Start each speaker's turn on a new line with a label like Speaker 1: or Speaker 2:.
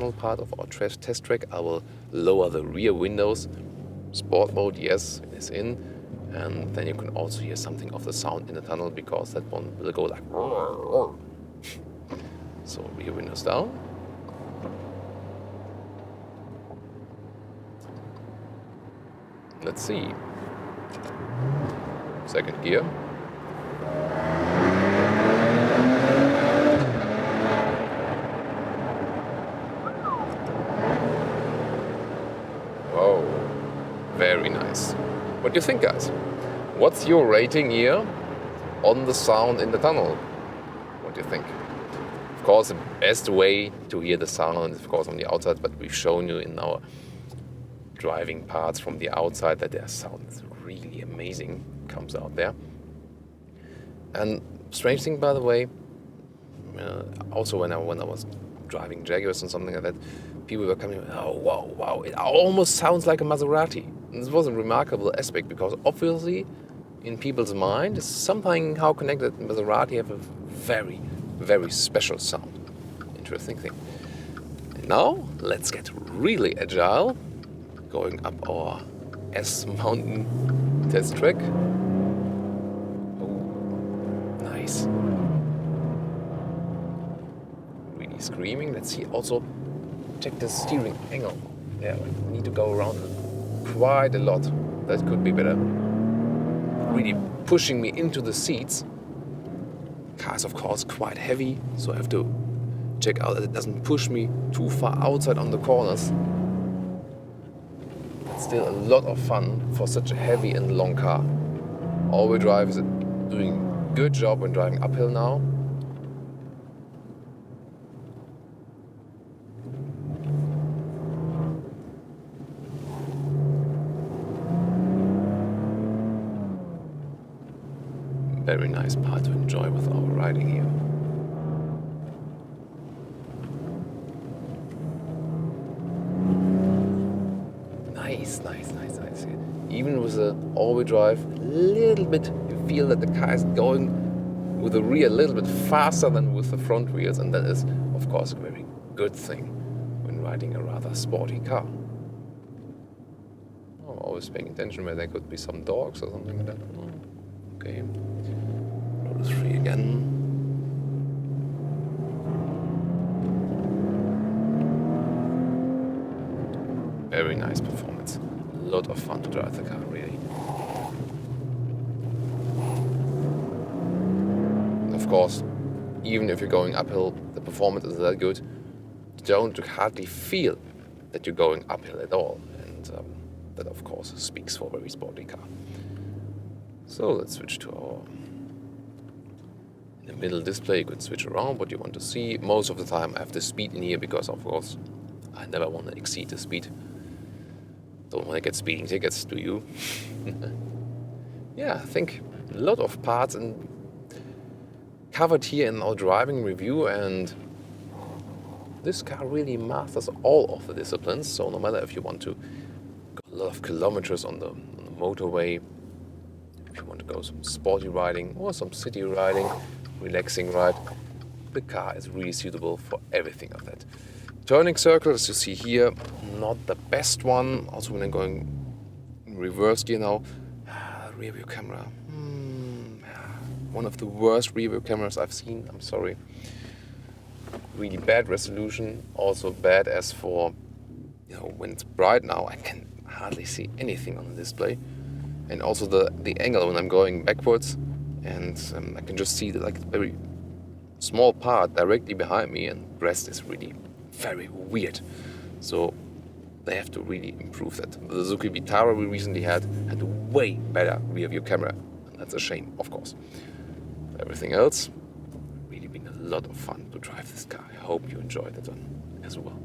Speaker 1: tunnel part of our test track, I will lower the rear windows. Sport mode, yes, it is in. And then you can also hear something of the sound in the tunnel, because that one will go like... So rear windows down. Let's see. Second gear. Whoa, very nice. What do you think, guys? What's your rating here on the sound in the tunnel? What do you think? Of course, the best way to hear the sound is, of course, on the outside, but we've shown you in our driving parts from the outside that their sound is really amazing, comes out there. And strange thing, by the way, also when I was driving Jaguars and something like that, people were coming, oh wow, it almost sounds like a Maserati. And this was a remarkable aspect, because obviously in people's mind is something how connected Maserati have a very, very special sound. Interesting thing. And now let's get really agile, going up our S mountain test track. Oh, nice. Really screaming. Let's see also, check the steering angle. Yeah, we need to go around quite a lot. That could be better. Really pushing me into the seats. Car is of course quite heavy, so I have to check out that it doesn't push me too far outside on the corners. It's still a lot of fun for such a heavy and long car. All-wheel drive is doing a good job when driving uphill now. Very nice part to enjoy with our riding here. Nice. Even with the all-wheel drive, a little bit you feel that the car is going with the rear a little bit faster than with the front wheels, and that is, of course, a very good thing when riding a rather sporty car. Oh, always paying attention where there could be some dogs or something like that. Oh, okay. Lotus free again. Very nice performance. A lot of fun to drive the car, really. And of course, even if you're going uphill, the performance is that good. You don't hardly feel that you're going uphill at all. And that, of course, speaks for a very sporty car. So let's switch to our... In the middle display, you could switch around what you want to see. Most of the time I have the speed in here because, of course, I never want to exceed the speed. Don't want to get speeding tickets, do you? Yeah, I think a lot of parts and covered here in our driving review, and this car really masters all of the disciplines. So no matter if you want to go a lot of kilometers on the motorway, if you want to go some sporty riding or some city riding, relaxing ride, the car is really suitable for everything of that. Turning circle, as you see here, not the best one. Also when I'm going in reverse gear now, rear view camera. One of the worst rear view cameras I've seen, I'm sorry. Really bad resolution, also bad as for, when it's bright now, I can hardly see anything on the display. And also the angle when I'm going backwards, and I can just see a very small part directly behind me, and the rest is really very weird. So they have to really improve that. The Suzuki Vitara we recently had a way better rear view camera, and that's a shame, of course. Everything else, really been a lot of fun to drive this car. I hope you enjoyed it as well.